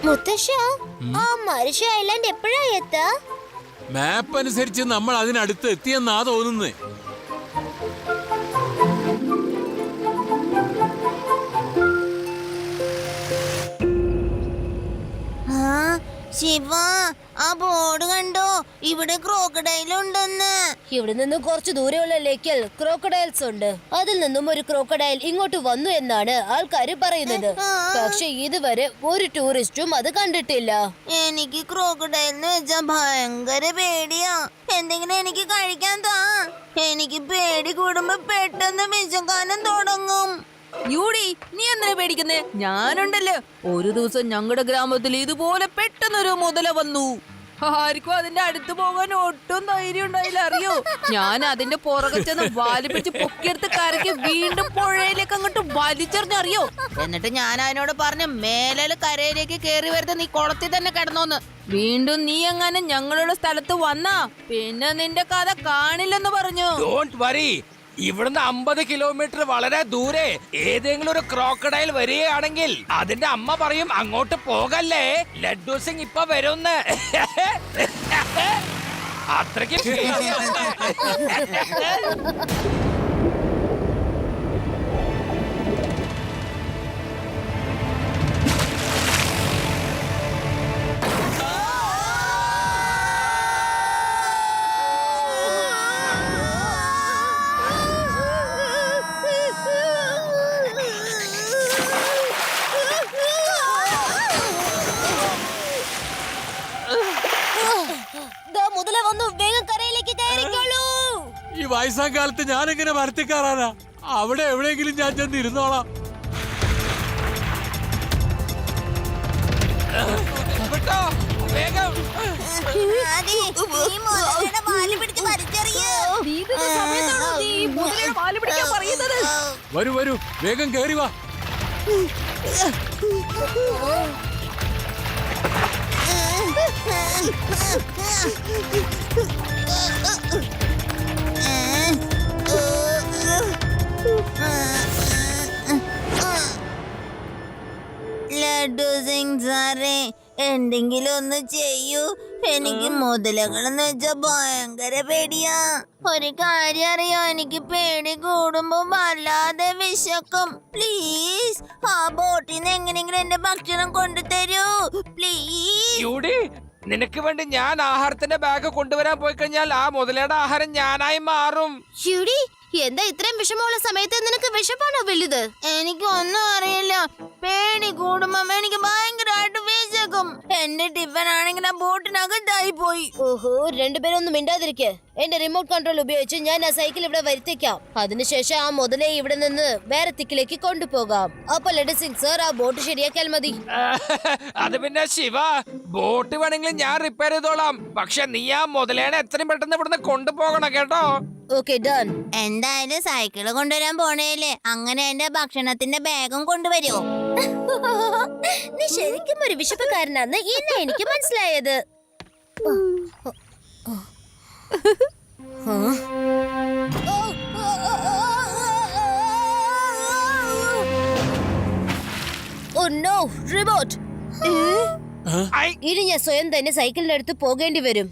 മുത്തശ്ശ, ആ മരിച്ച ഐലൻഡ് എപ്പോഴാ എത്താ? മാപ്പ് അനുസരിച്ച് നമ്മൾ അതിനടുത്ത് എത്തിയെന്നാ തോന്നുന്നേ. ശിവ, ആ ബോർഡ് കണ്ടോ? ഇവിടെ ക്രോക്കഡൈൽ ഉണ്ടെന്ന്. ഇവിടെ നിന്ന് കുറച്ച് ദൂരെയുള്ള ലേക്കിൽ ക്രോക്കഡൈൽസ് ഉണ്ട്. അതിൽ നിന്നും ഒരു ക്രോക്കഡൈൽ ഇങ്ങോട്ട് വന്നു എന്നാണ് ആൾക്കാര് പറയുന്നത്. പക്ഷെ ഇതുവരെ ഒരു ടൂറിസ്റ്റും അത് കണ്ടിട്ടില്ല. എനിക്ക് ക്രോക്കഡൈൽ എന്ന് വെച്ചാ ഭയങ്കര പേടിയാ. എന്തെങ്കിലും എനിക്ക് കഴിക്കാൻ താ. എനിക്ക് പേടി കൂടുമ്പോ പെട്ടെന്ന് വിശക്കാനും തുടങ്ങും. യൂടി, നീ എന്തിനാ പേടിക്കുന്നേ? ഞാനുണ്ടല്ലോ. ഒരു ദിവസം ഞങ്ങളുടെ ഗ്രാമത്തിൽ ഇതുപോലെ പെട്ടെന്നൊരു മുതല വന്നു. ആർക്കും അതിന്റെ അടുത്ത് പോകാൻ ഒട്ടും ധൈര്യം ഉണ്ടായില്ല, അറിയോ? ഞാൻ അതിന്റെ പുറകെ ചെന്ന് വാല് പിടിച്ച് പൊക്കിയെടുത്ത് കരയ്ക്ക് വീണ്ടും പുഴയിലേക്ക് അങ്ങോട്ട് വലിച്ചെറിഞ്ഞറിയോ. എന്നിട്ട് ഞാൻ അതിനോട് പറഞ്ഞു, മേലെ കരയിലേക്ക് കേറി വരുന്ന നീ കുളത്തിൽ തന്നെ കിടന്നോന്ന്. വീണ്ടും നീ എങ്ങനെ ഞങ്ങളുടെ സ്ഥലത്ത് വന്നാ പിന്നെ നിന്റെ കഥ കാണില്ലെന്ന് പറഞ്ഞു. ഡോണ്ട് വറി, ഇവിടുന്ന് 50 കിലോമീറ്റർ വളരെ ദൂരെ ഏതെങ്കിലും ഒരു ക്രോക്കഡൈൽ വരികയാണെങ്കിൽ അതിന്റെ അമ്മ പറയും അങ്ങോട്ട് പോകല്ലേ, ലഡ്ഡു സിംഗ് ഇപ്പൊ വരുന്ന്. അത്രയ്ക്ക് ഈ വയസ്സാം കാലത്ത് ഞാനെങ്ങനെ മരത്തിക്കാറാനാ? അവിടെ എവിടെയെങ്കിലും ഞാൻ ചെന്ന് ഇരുന്നോളാം. വേഗം വരൂ വരൂ, വേഗം കേറി വാ. ലഡ്ഡു സിംഗ് സാറേ, എന്തെങ്കിലും ഒന്ന് ചെയ്യൂ. എനിക്ക് മുതലകളെന്ന് വെച്ചാ ഭയങ്കര പേടിയാ. ഒരു കാര്യം അറിയോ, എനിക്ക് പേടി കൂടുമ്പോ വല്ലാതെ വിശക്കും. പ്ലീസ് ആ ബോട്ടിൽ നിന്ന് എങ്ങനെയെങ്കിലും എന്റെ ഭക്ഷണം കൊണ്ടുതരൂ പ്ലീസ്. നിനക്ക് വേണ്ടി ഞാൻ ആഹാരത്തിന്റെ ബാഗ് കൊണ്ടുവരാൻ പോയി കഴിഞ്ഞാൽ ആ മുതലയുടെ ആഹാരം ഞാനായി മാറും. എന്താ ഇത്രയും വിഷമമുള്ള സമയത്ത് നിനക്ക് വിശപ്പാണോ വലുത്? എനിക്കൊന്നും അറിയില്ല. പേടി കൂടുമ്പോ എനിക്ക് ഭയങ്കരമായിട്ട് വിശക്കും. എന്റെ ടിഫൻ ആണെങ്കിൽ ആ ബോട്ടിനകത്തായി പോയി. ഓഹോ, രണ്ടുപേരൊന്നും മിണ്ടാതിരിക്കെ. എന്റെ റിമോട്ട് കൺട്രോൾ ഉപയോഗിച്ച് ഞാൻ ആ സൈക്കിൾ ഇവിടെ വരുത്തിക്കാം. അതിനുശേഷം ആ മുതലെ ഇവിടെ നിന്ന് വേറെ തിക്കിലേക്ക് കൊണ്ടുപോകാം. അപ്പൊ ലഡ്ഡു സിംഗ് സാർ ആ ബോട്ട് ശരിയാക്കിയാൽ മതി. അത് പിന്നെ ശിവ, ബോട്ട് വേണമെങ്കിലും ഞാൻ റിപ്പയർ ചെയ്തോളാം. പക്ഷെ നീ ആ മുതലേനെ എത്രയും പെട്ടെന്ന് ഇവിടുന്ന് കൊണ്ടുപോകണം കേട്ടോ. Okay, done. എന്തായാലും സൈക്കിള് കൊണ്ടുവരാൻ പോണേലേ, അങ്ങനെ എന്റെ ഭക്ഷണത്തിന്റെ ബാഗും കൊണ്ടുവരുമോ? നീ ശരിക്കും ഒരു വിശപ്പുകാരനാന്ന് ഇന്ന് എനിക്ക് മനസ്സിലായത്. Oh no, remote. ഇനി ഞാൻ സ്വയം തന്നെ സൈക്കിളിന്റെ അടുത്ത് പോകേണ്ടി വരും.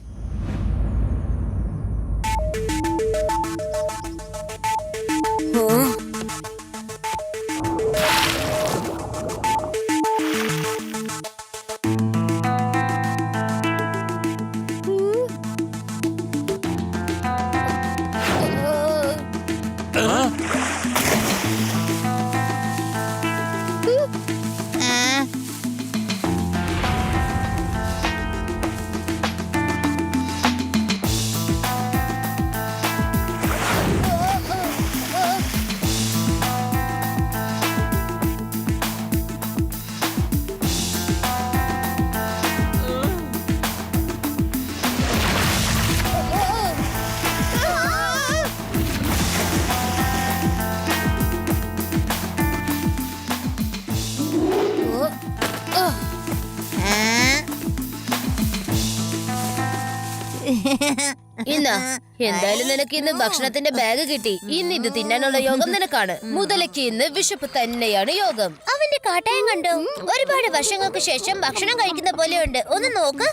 ഇന്നാ എന്തായാലും നിനക്ക് ഇന്ന് ഭക്ഷണത്തിന്റെ ബാഗ് കിട്ടി. ഇന്ന് ഇത് തിന്നാനുള്ള യോഗം നിനക്കാണ്. മുതലയ്ക്ക് ഇന്ന് വിശപ്പ് തന്നെയാണ് യോഗം. അവന്റെ കാട്ടായം കണ്ടോ? ഒരുപാട് വർഷങ്ങൾക്ക് ശേഷം ഭക്ഷണം കഴിക്കുന്ന പോലെയുണ്ട്. ഒന്ന് നോക്ക്.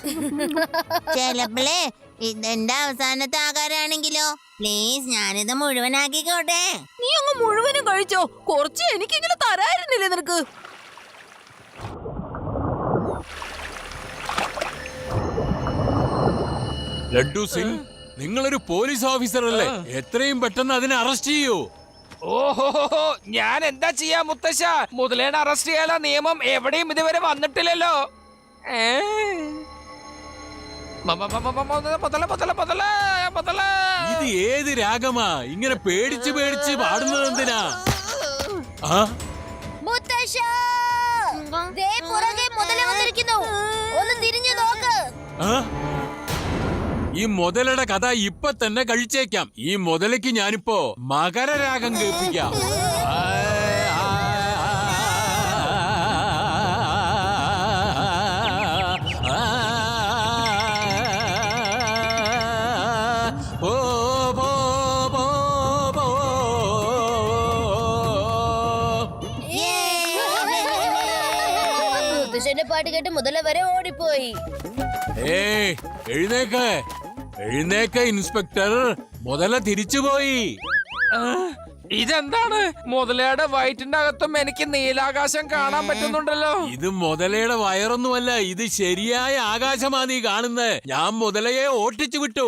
ചെലപ്പളേ ഇതെന്റെ അവസാനത്തെ ആകാരാണെങ്കിലോ? പ്ലീസ് ഞാനിത് മുഴുവനാക്കിക്കോട്ടെ. നീ അങ്ങ് മുഴുവനും കഴിച്ചോ? കുറച്ച് എനിക്കെങ്കിലും തരായിരുന്നില്ലേ നിനക്ക്? ലഡ്ഡു സിംഗ്, നിങ്ങളൊരു പോലീസ് ഓഫീസർ അല്ലേ? എത്രയും പെട്ടെന്ന് അതിനെ അറസ്റ്റ് ചെയ്യൂ. ഓഹോ, ഞാൻ എന്താ ചെയ്യാ മുത്തശ്ശ? മുതലേനെ അറസ്റ്റ് ചെയ്യാനുള്ള നിയമം എവിടെയും ഇതുവരെ വന്നിട്ടില്ലല്ലോ. ഇത് ഏത് രാഗമാ? ഇങ്ങനെ പേടിച്ച് പേടിച്ച് പാടുന്നത് എന്തിനാ? ആ, മുത്തശ്ശ, ദേ പുറകെ മുതല വന്നിരിക്കുന്നു. ഒന്ന് തിരിഞ്ഞു നോക്ക്. ആ? ഈ മുതലയുടെ കഥ ഇപ്പൊ തന്നെ കഴിച്ചേക്കാം. ഈ മുതലയ്ക്ക് ഞാനിപ്പോ മകരരാഗം കേൾപ്പിക്കാം. മുത്തശ്ശന്റെ പാട്ട് കേട്ട് മുതല വരെ ഓടിപ്പോയി. ഏയ്, എഴുന്നേക്ക് എഴുന്നേക്ക് ഇൻസ്പെക്ടർ. മുതല തിരിച്ചുപോയി. ഇതെന്താണ്? മുതലയുടെ വയറ്റിന്റെ അകത്തും എനിക്ക് നീലാകാശം കാണാൻ പറ്റുന്നുണ്ടല്ലോ. ഇത് മുതലയുടെ വയറൊന്നുമല്ല, ഇത് ശരിയായ ആകാശമാ നീ കാണുന്നത്. ഞാൻ മുതലയെ ഓട്ടിച്ചു വിട്ടു.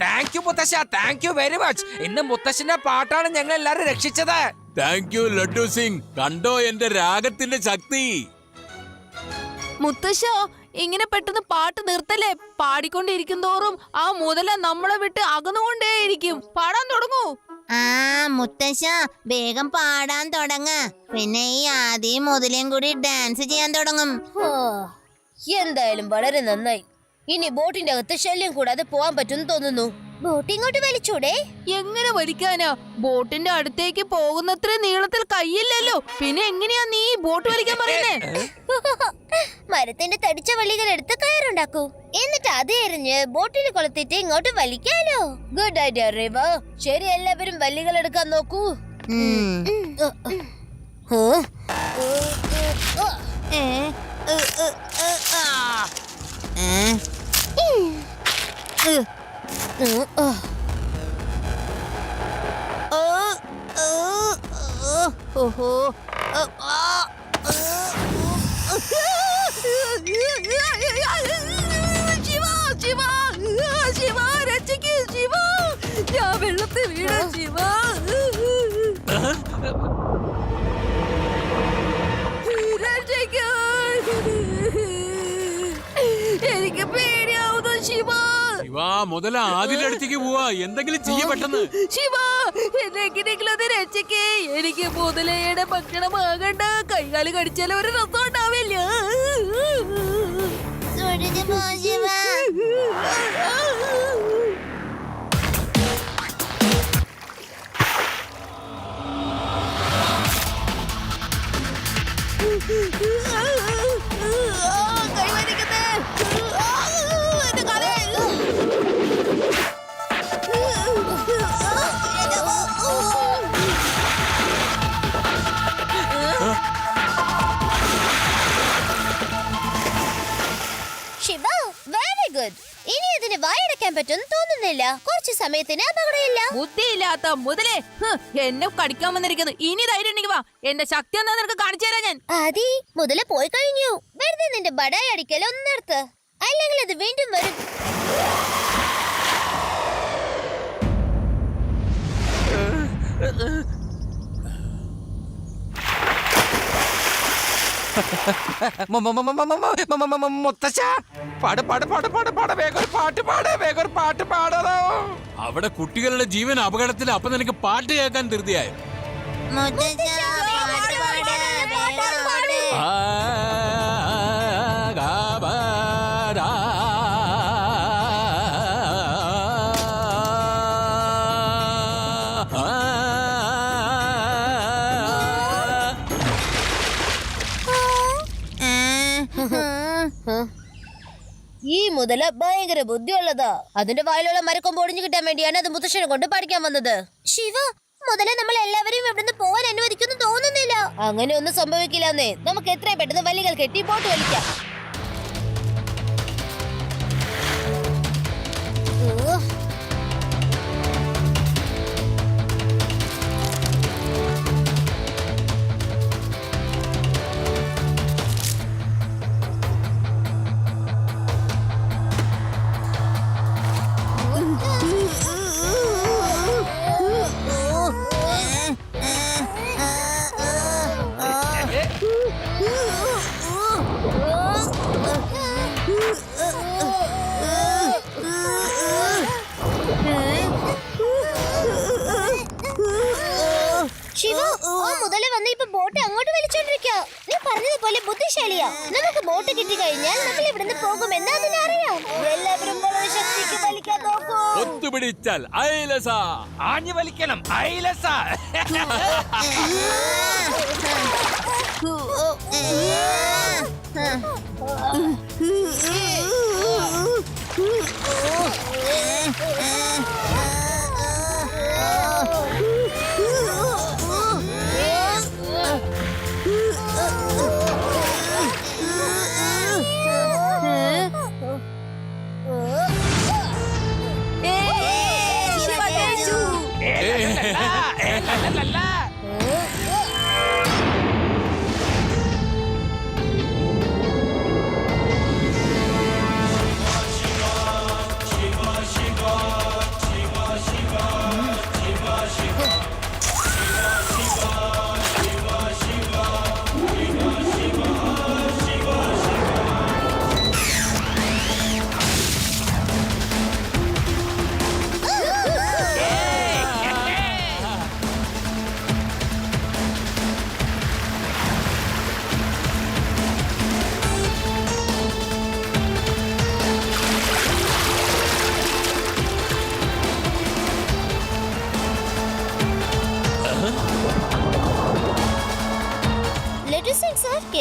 താങ്ക് യു മുത്തശ്ശ, താങ്ക് യു വെരി മച്ച്. ഇന്ന് മുത്തശ്ശന്റെ പാട്ടാണ് ഞങ്ങൾ എല്ലാരും രക്ഷിച്ചത്. Thank you laddu Singh. കണ്ടോ എന്റെ രാഗത്തിന്റെ ശക്തി? മുത്തശ്ശ, ഇങ്ങനെ പെട്ടെന്ന് പാട്ട് നിർത്തല്ലേ. പാടിക്കൊണ്ടിരിക്കും തോറും ആ മുതല നമ്മളെ വിട്ട് അകന്നുകൊണ്ടേയിരിക്കും. പാടാൻ തുടങ്ങൂ. ആ മുത്തശ്ശ, വേഗം പാടാൻ തുടങ്ങ. പിന്നെ ഈ ആദ്യം മുതലേം കൂടി ഡാൻസ് ചെയ്യാൻ തുടങ്ങും. എന്തായാലും വളരെ നന്നായി. ഇനി ബോട്ടിന്റെ അകത്ത് ശല്യം കൂടാതെ പോവാൻ പറ്റുമെന്ന് തോന്നുന്നു. ബോട്ട് ഇങ്ങോട്ട് വലിച്ചൂടെ? എങ്ങനെ വലിക്കാനാ? ബോട്ടിന്റെ അടുത്തേക്ക് പോകുന്നത്ര നീളത്തിൽ കയ്യില്ലല്ലോ. പിന്നെ എങ്ങനെയാ നീ ബോട്ട് വലിക്കാൻ പറയുന്നേ? മരത്തിന്റെ തടിച്ച വള്ളികൾ എടുത്ത് കയറുണ്ടാക്കൂ. എന്നിട്ട് അത് എറിഞ്ഞ് ബോട്ടിൽ കൊളുത്തിട്ട് ഇങ്ങോട്ട് വലിക്കാലോ. Good idea Riva. ശരി, എല്ലാവരും വള്ളികൾ എടുക്കാൻ നോക്കൂ. ഓഹോ, ഞാൻ വെള്ളത്തിൽ വീണ ശിവ. എനിക്ക് പേടിയാവുന്നു ശിവ. ശിവ, മുതല ആദ്യത്തെ അടുത്തേക്ക് പോവാ. എന്തെങ്കിലും ചെയ്യ പെട്ടെന്ന്. ശിവ, എന്നെങ്ങനെയെങ്കിലും അത് രക്ഷിക്കേ. എനിക്ക് മുതലയുടെ ഭക്ഷണമാകണ്ട. കൈകാല് കടിച്ചാൽ ഒരു രസം ഉണ്ടാവില്ല. Shiva, very good. ഇനി ഇതിന് വായടക്കാൻ പറ്റുമെന്ന് തോന്നുന്നില്ല. കുറച്ച് സമയത്തിന് അപകടമില്ല. ബുദ്ധിയില്ലാത്ത മുതലേ, എന്നെ കടിക്കാൻ വന്നിരിക്കുന്നു. ഇനി ധൈര്യം ഉണ്ടെങ്കിൽ വാ. എന്റെ ശക്തി എന്നാ നിനക്ക് കാണിച്ചു തരാം ഞാൻ. ആദി, മുതല പോയി കഴിഞ്ഞു. വെറുതെ നിന്റെ ബടായി അടിക്കൽ ഒന്ന് നിർത്ത്, അല്ലെങ്കിൽ അത് വീണ്ടും വരും. മുത്തശ്ശ, പാട് പാട് പാട് പാട് പാട് വേഗം ഒരു പാട്ട് പാട്, വേഗം ഒരു പാട്ട് പാടോ. അവിടെ കുട്ടികളുടെ ജീവൻ അപകടത്തിൽ. അപ്പൊ നിനക്ക് പാട്ട് കേൾക്കാൻ ധൃതിയായി. മുത്തശ്ശ, പാട്ട് പാട്, വേഗം പാട്. ഈ മുതല ഭയങ്കര ബുദ്ധിയുള്ളതാ. അതിന്റെ വായിലുള്ള മരക്കൊമ്പ് ഒടിഞ്ഞു കിട്ടാൻ വേണ്ടിയാണ് അത് മുത്തശ്ശനെ കൊണ്ട് പഠിക്കാൻ വന്നത്. ശിവ, മുതല നമ്മൾ എല്ലാവരെയും ഇവിടുന്ന് പോകാൻ അനുവദിക്കുന്നു തോന്നുന്നില്ല. അങ്ങനെ ഒന്നും സംഭവിക്കില്ലെന്നേ. നമുക്ക് എത്രയും പെട്ടെന്ന് വലികൾ കെട്ടി ബോട്ട് വലിക്കാം. ശിവ, ആ മുതല വന്ന് ഇപ്പൊ ബോട്ട് അങ്ങോട്ട് വലിച്ചോണ്ടിരിക്കാ. നീ പറഞ്ഞതുപോലെ ബുദ്ധിശാലിയാ. നമുക്ക് ബോട്ട് കിട്ടി കഴിഞ്ഞാൽ നമ്മൾ ഇവിടുന്ന് പോകുമെന്ന് അതിനറിയാം. എല്ലാവരും വളരെ ശക്തിക്ക് വലിക്കാൻ നോക്കൂ. ഒത്തുപിടിച്ചാൽ ഐലസ. ആഞ്ഞു വലിക്കണം ഐലസ.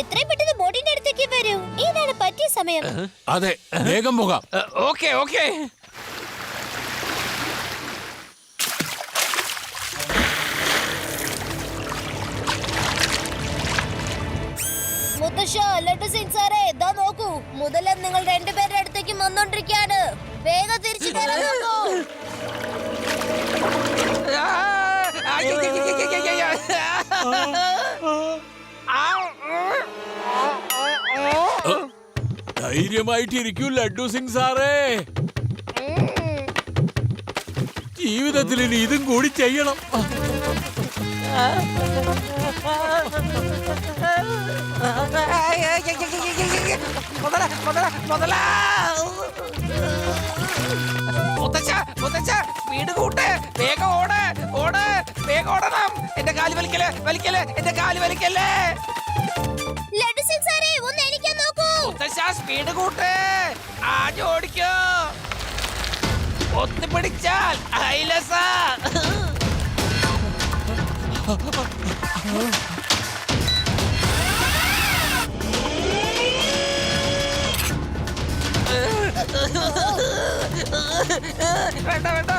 എത്രയും പെട്ടെന്ന് ബോട്ടിന്റെ അടുത്തേക്ക് വരൂ. ഇതാണ് പറ്റിയ സമയം. അതെ, വേഗം പോകാം. Okay okay. മുത്തശ്ശ, ലഡ്ഡു സിംഗ് സാറേ, ഇതാ നോക്കൂ. മുതല നിങ്ങൾ രണ്ടുപേരുടെ അടുത്തേക്ക് വന്നോണ്ടിരിക്കാണ്. വേഗം തിരിച്ചു കയറാൻ നോക്കൂ. ധൈര്യമായിട്ടിരിക്കൂ ലഡ്ഡു സിംഗ് സാറേ. ജീവിതത്തിൽ ഇനി ഇതും കൂടി ചെയ്യണം. വീട് കൂട്ട്, വേഗം ഓട് ഓട്, വേഗം ഓടണം. എന്റെ കാല് വലിക്കല് വലിക്കല്, എന്റെ കാല് വലിക്കല്ലേ. ലഡ്ഡു സിംഗ് സാറേ, ഒന്ന് എണീക്കാൻ നോക്കൂ. സ്പീഡ് കൂട്ട്, ആഞ്ഞ് ഓടിക്കോ. ഒത്തുപിടിച്ചാൽ ഐലസ. വേണ്ട വേണ്ട.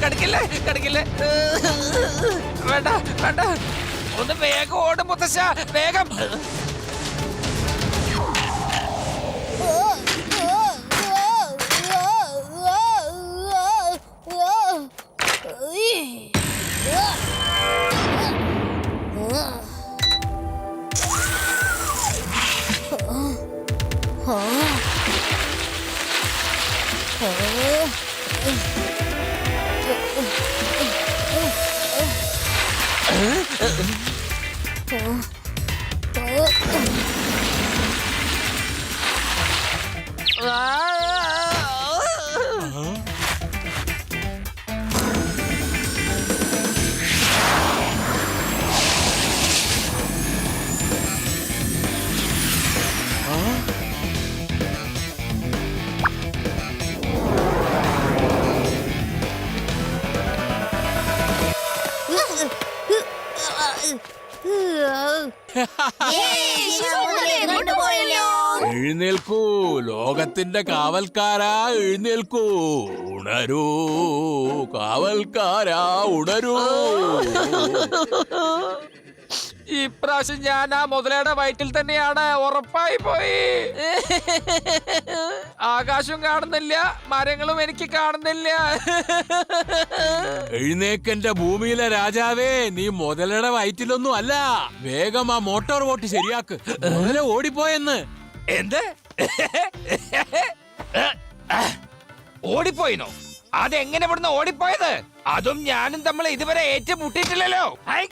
കടിക്കില്ലേ കടിക്കില്ലേ. വേണ്ട വേണ്ട. ഒന്ന് വേഗം ഓടും മുത്തശ്ശ, വേഗം. കൊണ്ടുപോയല്ലോ. എഴുന്നേൽക്കൂ, ലോകത്തിന്റെ കാവൽക്കാരാ, എഴുന്നേൽക്കൂ. ഉണരൂ കാവൽക്കാരാ, ഉണരൂ. ഇപ്രാവശ്യം ഞാൻ ആ മുതലയുടെ വയറ്റിൽ തന്നെയാണ്, ഉറപ്പായി പോയി. ആകാശവും കാണുന്നില്ല, മരങ്ങളും എനിക്ക് കാണുന്നില്ല. എഴുന്നേക്കന്റെ ഭൂമിയിലെ രാജാവേ, നീ മുതലയുടെ വയറ്റിലൊന്നും അല്ല. വേഗം ആ മോട്ടോർ ബോട്ട് ശരിയാക്ക്, മുതല ഓടിപ്പോയെന്ന്. എന്ത്? ഓടിപ്പോയിനോ? അതെങ്ങനെ ഇവിടുന്ന് ഓടിപ്പോയത്? അതും ഞാനും തമ്മിൽ ഇതുവരെ ഏറ്റുമുട്ടിയിട്ടില്ലല്ലോ. ഹൈ.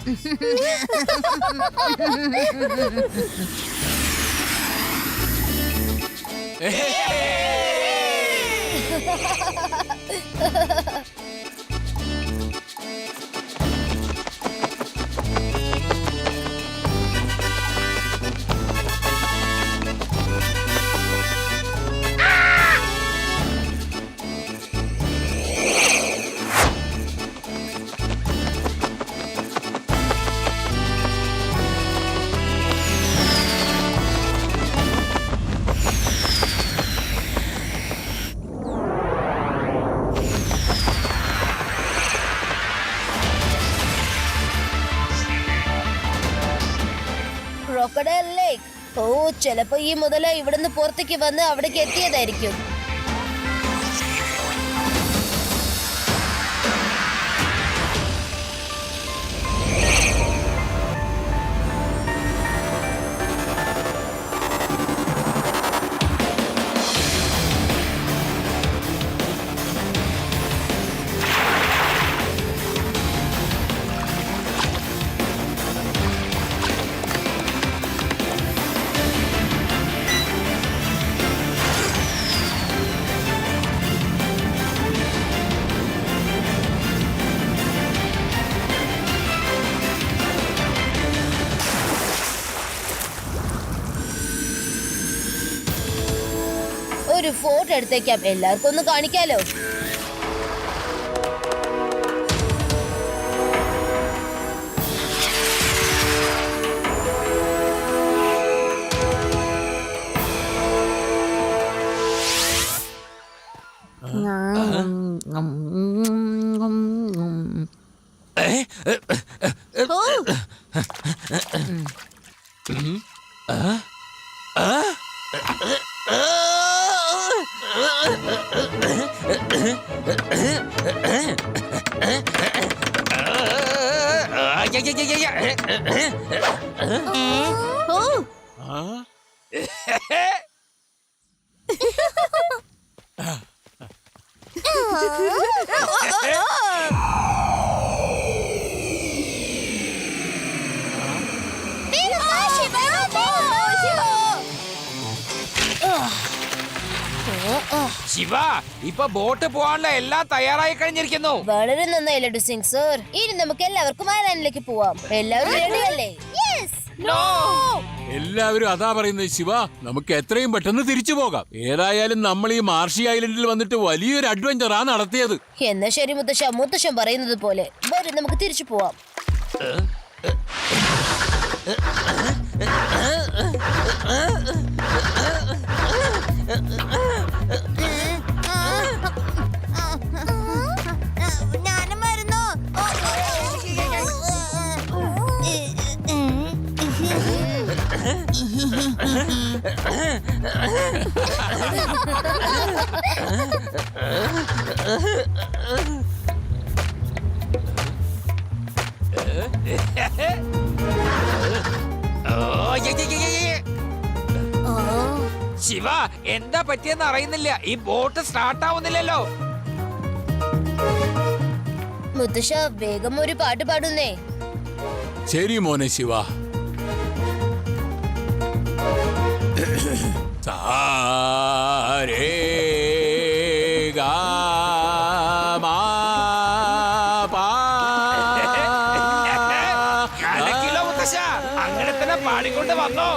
ക്രോക്കഡൈൽ ലേക്ക്. ഓ, ചിലപ്പോ ഈ മുതല ഇവിടുന്ന് പുറത്തേക്ക് വന്ന് അവിടേക്ക് എത്തിയതായിരിക്കും. ഒരു ഫോട്ടോ എടുത്തേക്കാം, എല്ലാവർക്കും ഒന്ന് കാണിക്കാലോ. ശിവ, ഇപ്പൊ ബോട്ട് പോകാനുള്ള എല്ലാം തയ്യാറായി കഴിഞ്ഞിരിക്കുന്നു. വളരെ നന്നായി ലഡു സിംഗ് സർ. ഇനി നമുക്ക് എല്ലാവർക്കും ഐലാൻഡിലേക്ക് പോവാം. എല്ലാവരും റെഡിയല്ലേ? എല്ലാവരും അതാ പറയുന്നത് ശിവ. നമുക്ക് എത്രയും പെട്ടെന്ന് തിരിച്ചു പോകാം. ഏതായാലും നമ്മൾ ഈ മാർഷി ഐലൻഡിൽ വന്നിട്ട് വലിയൊരു അഡ്വഞ്ചറാ നടത്തിയത്. എന്നാ ശരി മുത്തശ്ശൻ പറയുന്നത് പോലെ വരും, നമുക്ക് തിരിച്ചു പോവാം. ഞാനും വരുന്നു. ശിവ, എന്താ പറ്റിയെന്ന് അറിയുന്നില്ല. ഈ ബോട്ട് സ്റ്റാർട്ട് ആവുന്നില്ലല്ലോ. മുത്തശ്ശ, വേഗം ഒരു പാട്ട് പാടുന്നേ. ശരി മോനെ ശിവ. സാരേ ഗാ മാ പാ. കലക്കിലോ മുത്തശ്ശ, അങ്ങനെ തന്നെ പാടിക്കൊണ്ട് വന്നോ.